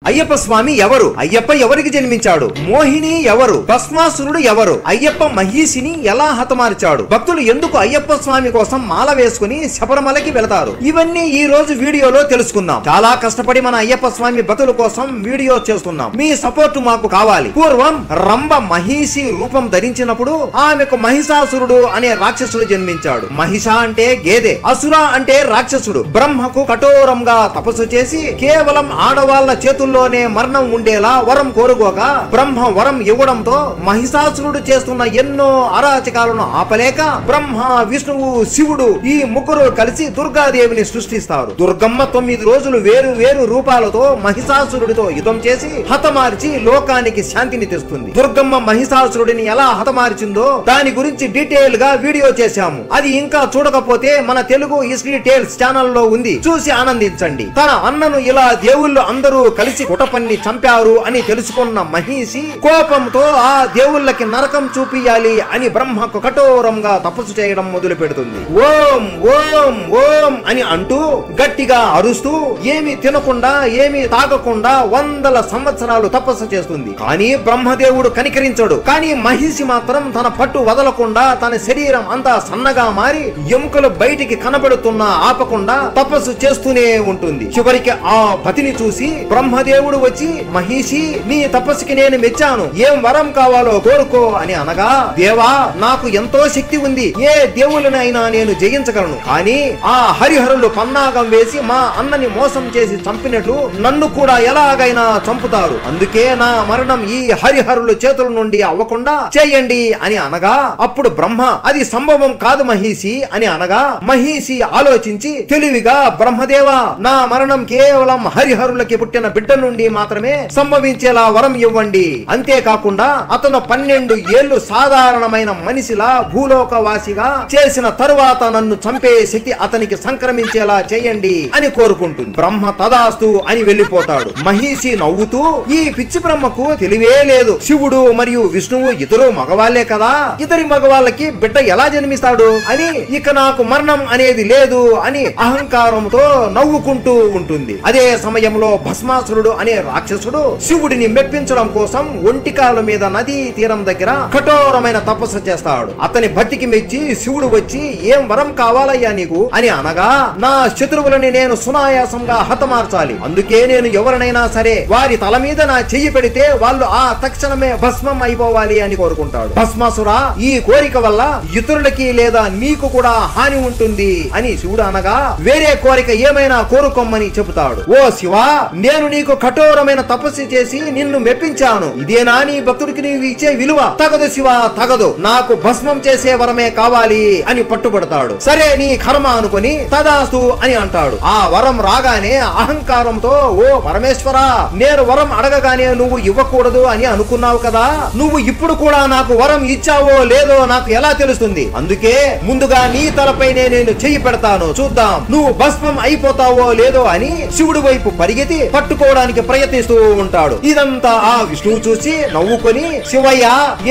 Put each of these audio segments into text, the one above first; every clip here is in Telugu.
అయ్యప్ప స్వామి ఎవరు? అయ్యప్ప ఎవరికి జన్మించాడు? మోహిని ఎవరు? భస్మాసురుడు ఎవరు? అయ్యప్ప మహిషిని ఎలా హతమార్చాడు? భక్తులు ఎందుకు అయ్యప్ప స్వామి కోసం మాల వేసుకుని శబరిమలకి వెళతారు? ఇవన్నీ ఈ రోజు వీడియోలో తెలుసుకుందాం. చాలా కష్టపడి మన అయ్యప్ప స్వామి భక్తుల కోసం వీడియో చేస్తున్నాం. మీ సపోర్ట్ మాకు కావాలి. పూర్వం రంభ మహిషి రూపం ధరించినప్పుడు ఆమెకు మహిషాసురుడు అనే రాక్షసుడు జన్మించాడు. మహిష అంటే గేదె, అసుర అంటే రాక్షసుడు. బ్రహ్మకు కఠోరంగా తపస్సు చేసి కేవలం ఆడవాళ్ల చేతుల్లోనే మరణం ఉండేలా వరం కోరుకోగా బ్రహ్మ వరం ఇవ్వడంతో మహిషాసురుడు చేస్తున్న ఎన్నో అరాచకాలను ఆపలేక బ్రహ్మ, విష్ణువు, శివుడు ఈ ముగ్గురు కలిసి దుర్గాదేవిని సృష్టిస్తారు. దుర్గమ్మ 9 రోజులు వేరు వేరు రూపాలతో మహిషాసురుడితో యుద్ధం చేసి హతమార్చి లోకానికి శాంతిని తెస్తుంది. దుర్గమ్మ మహిషాసురుడిని ఎలా హతమార్చిందో దాని గురించి డీటెయిల్ గా వీడియో చేశాము. అది ఇంకా చూడకపోతే మన తెలుగు హిస్టరీ టేల్స్ ఛానల్లో ఉంది, చూసి ఆనందించండి. తన అన్నను ఇలా దేవుళ్ళు అందరూ కలిసి కుటపన్ని చంపారు అని తెలుసుకున్న మహిషి కోపంతో ఆ దేవుళ్ళకి నరకం చూపియాలి అని బ్రహ్మకు కఠోరంగా తపస్సు చేయడం మొదలు పెడుతుంది. ఓం ఓం ఓం అని అంటూ గట్టిగా అరుస్తూ ఏమి తినకుండా ఏమి తాగకుండా 100 సంవత్సరాలు తపస్సు చేస్తుంది. కానీ బ్రహ్మదేవుడు కనికరించడు. కానీ మహిషి మాత్రం తన పట్టు వదలకుండా తన శరీరం అంతా సన్నగా మారి ఎముకలు బయటికి కనబడుతున్నా ఆపకుండా తపస్సు చేస్తూనే ఉంటుంది. చివరికి ఆ పతిని చూసి బ్రహ్మదేవుడు వచ్చి, మహిషి నీ తపస్సుకి నేను మెచ్చాను, ఏం వరం కావాలో కోరుకో అని అనగా, దేవా నాకు ఎంతో శక్తి ఉంది, ఏ దేవుళ్ళనైనా నేను జయించగలను. కానీ ఆ హరిహరులు పన్నాగం వేసి మా అన్నని మోసం చేసి చంపినట్లు నన్ను కూడా ఎలాగైనా చంపుతారు. అందుకే నా మరణం ఈ హరిహరుల చేతుల నుండి అవ్వకుండా చేయండి అని అనగా, అప్పుడు బ్రహ్మ అది సంభవం కాదు మహిషి అని అనగా, మహిషి ఆలోచించి తెలివిగా, బ్రహ్మదేవా నా మరణం కేవలం హరిహరులకి పుట్టిన బిడ్డ నుండి మాత్రమే సంభవించేలా వరం ఇవ్వండి. అంతేకాకుండా అతను 12 ఏళ్లు సాధారణమైన మనిషిలా భూలోకవాసిగా చేసిన తరువాత నన్ను చంపే శక్తి అతనికి సంక్రమించేలా చేయండి అని కోరుకుంటుంది. బ్రహ్మ తదాస్తు అని వెళ్లిపోతాడు. మహిషి నవ్వుతూ, ఈ పిచ్చి బ్రహ్మకు తెలివే లేదు, శివుడు మరియు విష్ణువు ఇద్దరు మగవాళ్లే కదా, ఇద్దరి మగవాళ్ళకి బిడ్డ ఎలా జన్మిస్తాడు అని, ఇక నాకు మరణం అనేది లేదు అని అహంకారంతో నవ్వుకుంటూ ఉంటుంది. అదే సమయంలో భస్మాసురుడు అనే రాక్షసుడు శివుడిని మెప్పించడం కోసం ఒంటికాల మీద నదీ తీరం దగ్గర కఠోరమైన తపస్సు చేస్తాడు. అతని భక్తికి మెచ్చి శివుడు వచ్చి, ఏం వరం కావాలయ్యా నీకు అని అనగా, నా శత్రువులని నేను సునాయాసంగా హతమార్చాలి, అందుకే నేను ఎవరినైనా సరే వారి తల మీద నా చెయ్యి పెడితే వాళ్ళు ఆ తక్షణమే భస్మం అయిపోవాలి అని కోరుకుంటాడు. భస్మాసురా ఈ కోరిక వల్ల ఇతరులకి లేదా నీకు కూడా హాని ఉంటుంది అని శివుడు అనగా, వేరే కోరిక ఏమైనా కోరుకోమని చెబుతాడు. ఓ శివా, నేను నీకు కఠోరమైన తపస్సు చేసి నిన్ను మెప్పించాను, ఇదేనా నీ భక్తుడికి నీవు ఇచ్చే విలువ? తగదు శివ, తగదు, నాకు భస్మం చేసే వరమే కావాలి అని పట్టుబడతాడు. సరే నీ కర్మ అనుకుని తదాస్తు అని అంటాడు. ఆ వరం రాగానే అహంకారంతో, ఓ పరమేశ్వర, నేను వరం అడగగానే నువ్వు ఇవ్వకూడదు అని అనుకున్నావు కదా, నువ్వు ఇప్పుడు కూడా నాకు వరం ఇచ్చావో లేదో నాకు ఎలా తెలుస్తుంది? అందుకే ముందుగా నీ తలపైనే నేను చెయ్యి పెడతాను, చూద్దాం నువ్వు భస్మం అయిపోతావో లేదో అని శివుడి వైపు పరిగెత్తి పట్టుకోవడానికి ప్రయత్నిస్తూ ఉంటాడు. ఇదంతా ఆ విష్ణువు చూసి నవ్వుకొని, శివయ్య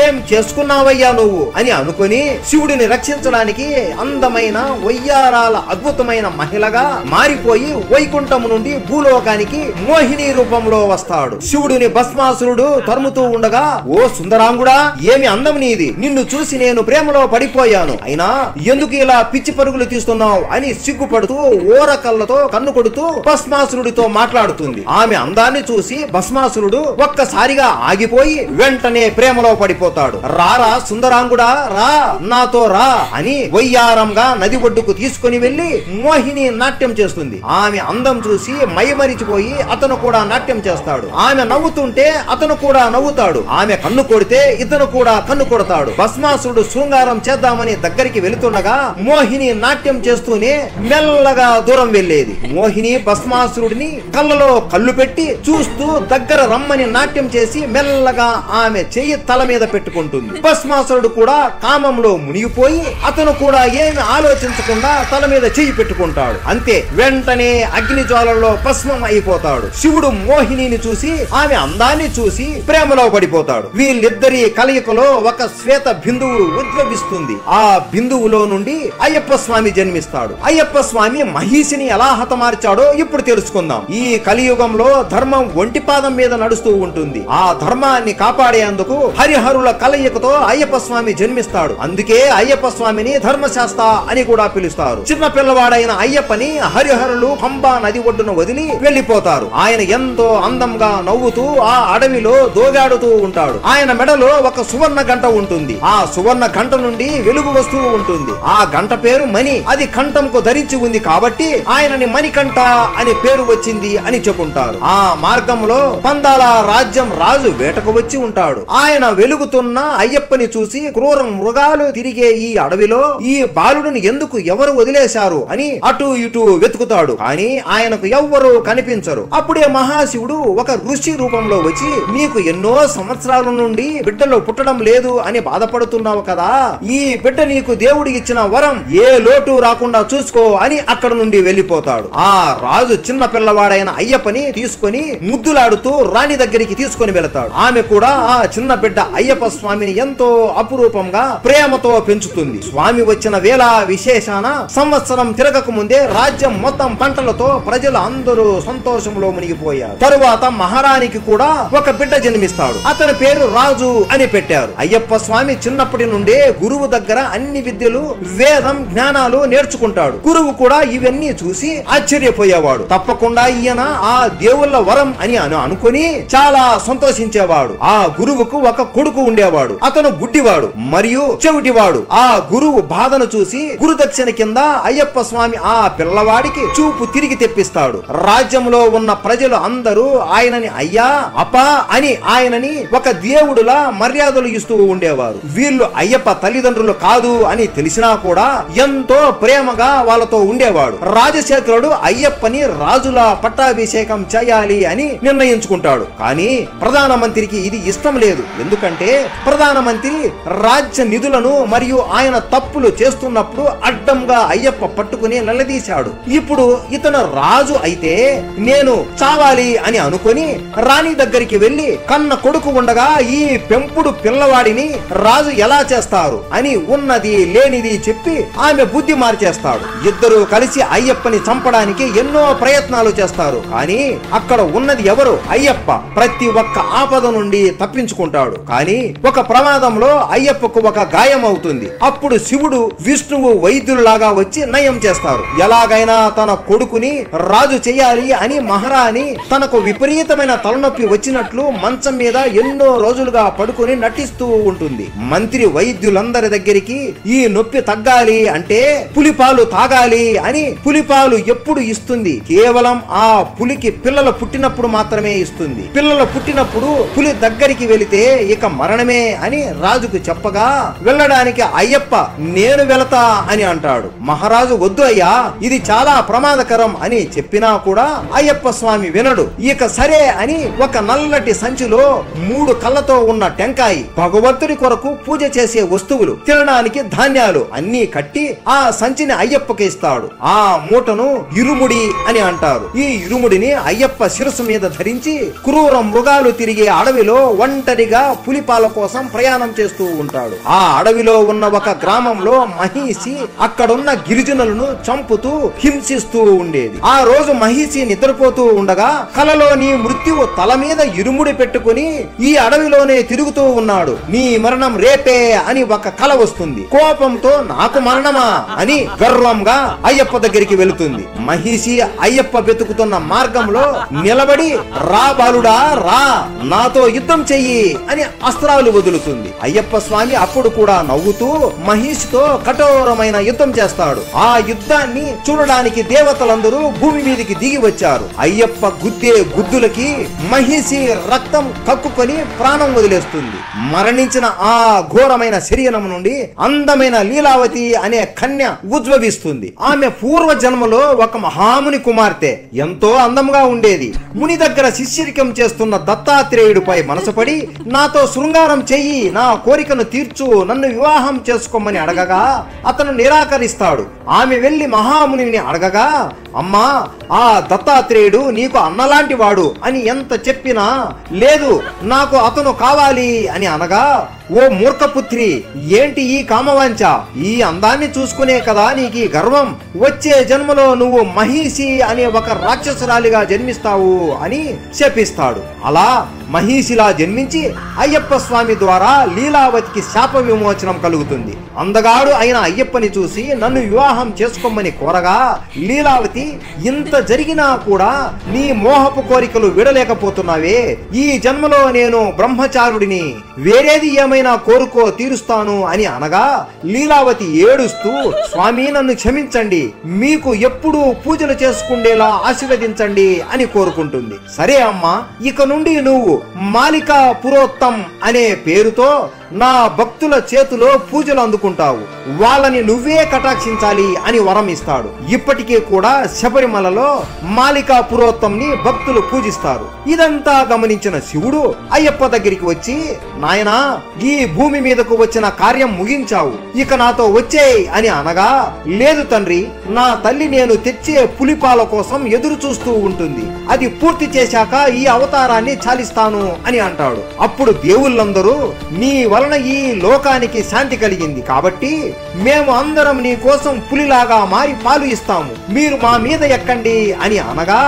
ఏం చేసుకున్నావయ్యా నువ్వు అని అనుకుని శివుడిని రక్షించడానికి అందమైన వయ్యారాల అద్భుతమైన మహిళగా మారిపోయి వైకుంఠం నుండి భూలోకానికి మోహిని రూపంలో వస్తాడు. శివుడిని భస్మాసురుడు తరుముతూ ఉండగా, ఓ సుందరాంగుడా, ఏమి అందం నీది, నిన్ను చూసి నేను ప్రేమలో పడిపోయాను, అయినా ఎందుకు ఇలా పిచ్చి పరుగులు తీస్తున్నావు అని సిగ్గుపడుతూ ఓరకళ్ళతో కన్ను కొడుతూ భస్మాసురుడితో మాట్లాడుతుంది. ఆమె అందాన్ని చూసి భస్మాసురుడు ఒక్కసారిగా ఆగిపోయి వెంటనే ప్రేమలో పడిపోతాడు. రారా సుందరాంగుడా, రా నాతో రా అని వయ్యారంగా నది ఒడ్డుకు తీసుకుని వెళ్లి మోహిని నాట్యం చేస్తుంది. ఆమె అందం చూసి మైమరిచిపోయి అతను కూడా నాట్యం చేస్తాడు. ఆమె నవ్వుతుంటే అతను కూడా నవ్వుతాడు. ఆమె కన్ను కొడితే ఇతను కూడా కన్ను కొడతాడు. భస్మాసురుడు శృంగారం చేద్దామని దగ్గరికి వెళుతుండగా మోహిని నాట్యం చేస్తూనే మెల్లగా దూరం వెళ్లేది. మోహిని భస్మాసురుడిని కళ్ళలో కళ్ళు పెట్టి చూస్తూ దగ్గర రమ్మని నాట్యం చేసి మెల్లగా ఆమె చెయ్యి తల మీద పెట్టుకుంటుంది. భస్మాసురుడు కూడా కామంలో మునిగిపోయి అతను కూడా ఏమి ఆలోచించకుండా తల మీద చెయ్యి పెట్టుకుంటాడు. అంతే, వెంటనే అగ్ని జ్వాలల్లో భస్మం అయిపోతాడు. శివుడు మోహినిని చూసి ఆమె అందాన్ని చూసి ప్రేమలో పడిపోతాడు. వీళ్ళిద్దరి కలయికలో ఒక శ్వేత బిందువు ఉద్భవిస్తుంది. ఆ బిందువులో నుండి అయ్యప్ప స్వామి జన్మిస్తాడు. అయ్యప్ప స్వామి మహిషిని ఎలా హతమార్చాడో ఇప్పుడు తెలుసుకుందాం. ఈ కలియుగంలో ధర్మం ఒంటి పాదం మీద నడుస్తూ ఉంటుంది. ఆ ధర్మాన్ని కాపాడేందుకు హరిహరుల కలయికతో అయ్యప్ప స్వామి జన్మిస్తాడు. అందుకే అయ్యప్ప స్వామిని ధర్మశాస్త్ర అని కూడా పిలుస్తారు. చిన్న పిల్లవాడైన అయ్యప్పని హరిహరులు పంబా నది ఒడ్డున వదిలి వెళ్లిపోతారు. ఆయన ఎంతో అందంగా నవ్వుతూ ఆ అడవిలో దోగాడుతూ ఉంటాడు. ఆయన మెడలో ఒక సువర్ణ గంట ఉంటుంది. ఆ సువర్ణ గంట నుండి వెలుగు వస్తూ ఉంటుంది. ఆ గంట పేరు మణి. అది కంఠంకు ధరించి ఉంది కాబట్టి ఆయనని మణికంఠ అనే పేరు వచ్చింది అని చెప్పుంటారు. ఆ మార్గంలో పందాల రాజ్యం రాజు వేటకు వచ్చి ఉంటాడు. ఆయన వెలుగుతున్న అయ్యప్పని చూసి క్రూర మృగాలు తిరిగే ఈ అడవిలో ఈ బాలుడిని ఎందుకు ఎవరు వదిలేశారు అని అటు ఇటు వెతుకుతాడు. కానీ ఆయనకు ఎవ్వరూ కనిపించరు. అప్పుడే మహాశివుడు ఒక ఋషి రూపంలో వచ్చి, నీకు ఎన్నో సంవత్సరాల నుండి బిడ్డలు పుట్టడం లేదు అని బాధపడుతున్నావు కదా, ఈ బిడ్డ నీకు దేవుడి ఇచ్చిన వరం, ఏ లోటు రాకుండా చూసుకో అని అక్కడ నుండి వెళ్లిపోతాడు. ఆ రాజు చిన్న పిల్లవాడైన అయ్యప్పని తీసుకొని ముద్దులాడుతూ రాణి దగ్గరికి తీసుకొని వెళతాడు. ఆమె కూడా ఆ చిన్న బిడ్డ అయ్యప్ప స్వామిని ఎంతో అపురూపంగా ప్రేమతో పెంచుతుంది. స్వామి వచ్చిన వేళ విశేషాన సంవత్సరం తిరగక ముందే రాజ్యం మొత్తం పంటలతో ప్రజలు అందరూ సంతోషంలో మునిగిపోయారు. తరువాత మహారాణికి కూడా ఒక బిడ్డ జన్మిస్తాడు. అతని పేరు రాజు అని పెట్టారు. అయ్యప్ప స్వామి చిన్నప్పటి నుండే గురువు దగ్గర అన్ని విద్యలు, వేదం, జ్ఞానాలు నేర్చుకుంటాడు. గురువు కూడా ఇవన్నీ చూసి ఆశ్చర్యపోయేవాడు. తప్పకుండా ఈయన ఆ దేవుళ్ళ వరం అని అనుకుని చాలా సంతోషించేవాడు. ఆ గురువుకు ఒక కొడుకు ఉండేవాడు. అతను గుడ్డివాడు మరియు చెవిటివాడు. ఆ గురువు బాధను చూసి గురుదక్షిణ కింద అయ్యప్ప స్వామి ఆ పిల్లవాడికి చూపు తిరిగి తెప్పిస్తాడు. రాజ్యంలో ఉన్న ప్రజలు అందరూ ఆయనని అయ్యా, అపా అని ఆయనని ఒక దేవుడులా మర్యాదలు ఇస్తూ ఉండేవారు. వీళ్ళు అయ్యప్ప తల్లిదండ్రులు కాదు అని తెలిసినా కూడా ఎంతో ప్రేమగా వాళ్ళతో ఉండేవాడు. రాజశేఖరుడు అయ్యప్పని రాజులా పట్టాభిషేకం చేయాలి అని నిర్ణయించుకుంటాడు. కానీ ప్రధానమంత్రికి ఇది ఇష్టం లేదు. ఎందుకంటే ప్రధానమంత్రి రాజ్య నిధులను మరియు ఆయన తప్పులు చేస్తున్నప్పుడు అడ్డంగా అయ్యప్ప పట్టుకుని నిలదీశాడు. ఇప్పుడు ఇతను రాజు అయితే నేను చావాలి అని అనుకుని రాణి దగ్గరికి వెళ్లి, కన్న కొడుకు ఉండగా ఈ పెంపుడు పిల్లవాడిని రాజు ఎలా చేస్తారు అని ఉన్నది లేనిది చెప్పి ఆమె బుద్ధి మార్చేస్తాడు. ఇద్దరు కలిసి అయ్యప్పని చంపడానికి ఎన్నో ప్రయత్నాలు చేస్తారు. కానీ అక్కడ ఉన్నది ఎవరు? అయ్యప్ప. ప్రతి ఒక్క ఆపద నుండి తప్పించుకుంటాడు. కానీ ఒక ప్రమాదంలో అయ్యప్పకు ఒక గాయం అవుతుంది. అప్పుడు శివుడు, విష్ణువు వైద్యులాగా వచ్చి నయం చేస్తారు. ఎలాగైనా తన కొడుకుని రాజు చేయాలి అని మహారాణి తనకు విపరీతమైన తలనొప్పి వచ్చినట్లు మంచం మీద ఎన్నో రోజులుగా పడుకుని నటిస్తూ ఉంటుంది. మంత్రి వైద్యులందరి దగ్గరికి ఈ నొప్పి తగ్గాలి అంటే పులిపాలు తాగాలి అని పులిపాలు ఎప్పుడు ఇస్తుంది? కేవలం ఆ పులికి పిల్లలు పుట్టినప్పుడు మాత్రమే ఇస్తుంది. పిల్లలు పుట్టినప్పుడు పులి దగ్గరికి వెళితే ఇక మరణమే అని రాజుకు చెప్పగా వెళ్ళడానికి అయ్యప్ప నేను వెళతా అని అంటాడు. మహారాజు వద్దు అయ్యా, ఇది చాలా ప్రమాదకరం అని చెప్పినా కూడా అయ్యప్ప స్వామి వినడు. ఇక సరే అని ఒక నల్లటి సంచిలో 3 కళ్ళతో ఉన్న టెంకాయి, భగవంతుడి కొరకు పూజ చేసే వస్తువులు, తినడానికి ధాన్యాలు అన్ని కట్టి ఆ సంచిని అయ్యప్పకి ఇస్తాడు. ఆ మూటను ఇరుముడి అని అంటారు. ఈ ఇరుముడిని అయ్యప్ప శిరస్సు మీద ధరించి క్రూర మృగాలు తిరిగే అడవిలో ఒంటరిగా పులిపాల కోసం ప్రయాణం చేస్తూ ఉంటాడు. ఆ అడవిలో ఉన్న ఒక గ్రామంలో మహిషి అక్కడున్న గిరిజనులను చంపుతూ హింసిస్తూ ఉండేది. ఆ రోజు మహిషి నిద్రపోతూ ఉండగా కలలోని మృత్యువు తల మీద ఇరుముడి పెట్టుకుని ఈ అడవిలోనే తిరుగుతూ ఉన్నాడు. నీ మరణం రేపే అని ఒక కల వస్తుంది. కోపంతో నాకు మరణమా అని గర్వంగా అయ్యప్ప దగ్గరికి వెళుతుంది. మహిషి అయ్యప్ప వెతుకుతున్న మార్గంలో నిలబడి, రా బాలుడా రా, నాతో యుద్ధం చెయ్యి అని అస్త్రాలు వదులుతుంది. అయ్యప్ప స్వామి అప్పుడు కూడా నవ్వుతూ మహిషితో కఠోరమైన యుద్ధం చేస్తాడు. ఆ యుద్ధాన్ని చూడడానికి దేవతలందరూ భూమి మీదకి దిగి వచ్చారు. అయ్యప్ప గుద్దే గుద్దులకి మహిషి రక్తం కక్కుకొని ప్రాణం వదిలేస్తుంది. మరణించిన ఆ ఘోరమైన శరీరం నుండి అందమైన లీలావతి అనే కన్య ఉద్భవిస్తుంది. ఆమె పూర్వ జన్మలో ఒక మహాముని కుమార్తె, ఎంతో అందంగా ఉండేది. ముని దగ్గర శిష్యరికం చేస్తున్న దత్తాత్రేయుడిపై మనసుపడి, నాతో శృంగారం చెయ్యి, నా కోరికను తీర్చు, నన్ను వివాహం చేసుకోమని అడగగా అతను నిరాకరిస్తాడు. ఆమె వెళ్లి మహామునిని అడగగా, అమ్మా ఆ దత్తాత్రేయుడు నీకు అన్నలాంటి వాడు అని ఎంత చెప్పినా లేదు, నాకు అతను కావాలి అని అనగా, ఓ మూర్ఖపుత్రి, ఏంటి ఈ కామవాంఛ? ఈ అందాన్ని చూసుకునే కదా నీకు గర్వం. వచ్చే జన్మలో నువ్వు మహిషి అనే ఒక రాక్షసురాలిగా జన్మిస్తావు జన్మించావు అని శపిస్తాడు. అలా మహిషిలా జన్మించి అయ్యప్ప స్వామి ద్వారా లీలావతికి శాప విమోచనం కలుగుతుంది. అందగాడు అయిన అయ్యప్పని చూసి నన్ను వివాహం చేసుకోమని కోరగా లీలావతి, ఇంత జరిగినా కూడా నీ మోహపు కోరికలు విడలేకపోతున్నావే, ఈ జన్మలో నేను బ్రహ్మచారుడిని, వేరేది ఏమైనా కోరుకో తీరుస్తాను అని అనగా లీలావతి ఏడుస్తూ, స్వామి నన్ను క్షమించండి, మీకు ఎప్పుడూ పూజలు చేసుకుండేలా ఆశీర్వదించండి అని కోరుకుంటుంది. సరే అమ్మా, ఇక నుండి నువ్వు మాలికా పురోత్తం అనే పేరుతో నా భక్తుల చేతిలో పూజలు అందుకుంటావు, వాళ్ళని నువ్వే కటాక్షించాలి అని వరం ఇస్తాడు. ఇప్పటికీ కూడా శబరిమలలో మాలికా పురోత్తంని భక్తులు పూజిస్తారు. ఇదంతా గమనించిన శివుడు అయ్యప్ప దగ్గరికి వచ్చి, నాయనా ఈ భూమి మీదకు వచ్చిన కార్యం ముగించావు, ఇక నాతో వచ్చేయ్ అని అనగా, లేదు తండ్రి, నా తల్లి నేను తెచ్చే పులిపాల కోసం ఎదురు చూస్తూ ఉంటుంది, అది పూర్తి చేశాక ఈ అవతారాన్ని చాలిస్తాను అని అంటాడు. అప్పుడు దేవుళ్ళందరూ, నీ వలన ఈ లోకానికి శాంతి కలిగింది కాబట్టి మేము అందరం నీ కోసం పులిలాగా మారి పాలు ఇస్తాము, మీరు మా మీద ఎక్కండి అని అనగా,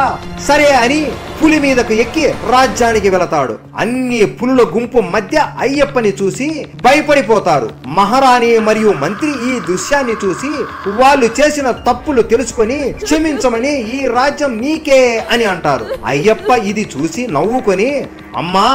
సరే అని పులి మీదకు ఎక్కి రాజ్యానికి వెళతాడు. అన్ని పులుల గుంపు మధ్య అయ్యప్పని చూసి భయపడిపోతారు. మహారాణి మరియు మంత్రి ఈ దృశ్యాన్ని చూసి వాళ్ళు చేసిన తప్పులు తెలుసుకొని క్షమించమని, ఈ రాజ్యం నీకే అని అంటారు. అయ్యప్ప ఇది చూసి నవ్వుకొని, అమ్మా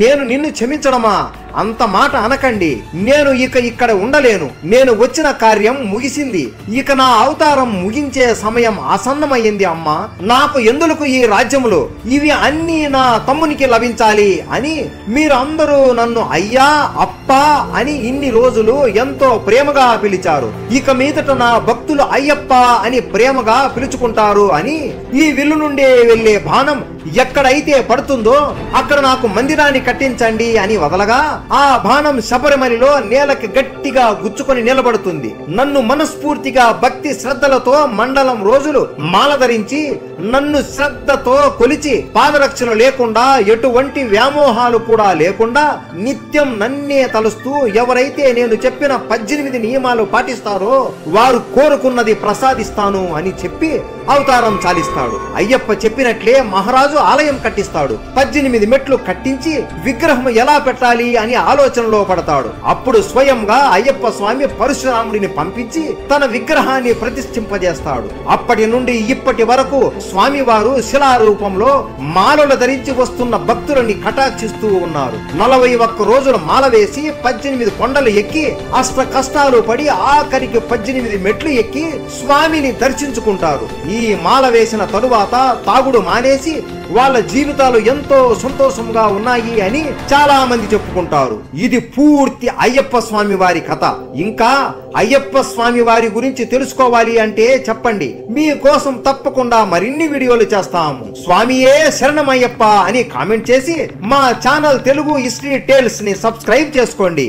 నేను నిన్ను క్షమించడమా, అంత మాట అనకండి, నేను ఇక ఇక్కడ ఉండలేను, నేను వచ్చిన కార్యం ముగిసింది, ఇక నా అవతారం ముగించే సమయం ఆసన్నమైంది అమ్మా, నాకు ఎందులకు ఈ రాజ్యములు, ఇవి అన్నీ నా తమ్మునికి లభించాలి అని మీరు అందరూ నన్ను అయ్యా అప్పా అని ఇన్ని రోజులు ఎంతో ప్రేమగా పిలిచారు, ఇక మీదట నా భక్తులు అయ్యప్ప అని ప్రేమగా పిలుచుకుంటారు అని ఈ విల్లు నుండి వెళ్లే బాణం ఎక్కడైతే పడుతుందో అక్కడ నాకు మందిరాన్ని కట్టించండి అని వదలగా ఆ బాణం శబరిమలలో నేలకి గట్టిగా గుచ్చుకొని నిలబడుతుంది. నన్ను మనస్ఫూర్తిగా భక్తి శ్రద్ధలతో మండలం రోజులు మాల ధరించి నన్ను శ్రద్ధతో కొలిచి పాదరక్షణ లేకుండా ఎటువంటి వ్యామోహాలు కూడా లేకుండా నిత్యం నన్నే తలుస్తూ ఎవరైతే నేను చెప్పిన 18 నియమాలు పాటిస్తారో వారు కోరుకున్నది ప్రసాదిస్తాను అని చెప్పి అవతారం చాలిస్తాడు. అయ్యప్ప చెప్పినట్లే మహారాజు ఆలయం కట్టిస్తాడు. 18 మెట్లు కట్టించి విగ్రహం ఎలా పెట్టాలి అని ఆలోచనలో పడతాడు. అప్పుడు స్వయంగా అయ్యప్ప స్వామి పరశురాముడిని పంపించి తన విగ్రహాన్ని ప్రతిష్ఠింపజేస్తాడు. అప్పటి నుండి ఇప్పటి వరకు స్వామివారు శిలారూపంలో మాలలు ధరించి వస్తున్న భక్తులని కటాక్షిస్తూ ఉన్నారు. 41 రోజులు మాల వేసి 18 కొండలు ఎక్కి అష్ట కష్టాలు పడి ఆఖరికి 18 మెట్లు ఎక్కి స్వామిని దర్శించుకుంటారు. ఈ మాల వేసిన తరువాత తాగుడు మానేసి వాళ్ళ జీవితాలు ఎంతో సంతోషంగా ఉన్నాయి అని చాలా మంది చెప్పుకుంటారు. ఇది పూర్తి అయ్యప్ప స్వామి వారి కథ. ఇంకా అయ్యప్ప స్వామి వారి గురించి తెలుసుకోవాలి అంటే చెప్పండి, మీ కోసం తప్పకుండా మరిన్ని వీడియోలు చేస్తాము. స్వామియే శరణమయ్యప్ప అని కామెంట్ చేసి మా ఛానల్ తెలుగు హిస్టరీ టేల్స్ ని సబ్స్క్రైబ్ చేసుకోండి.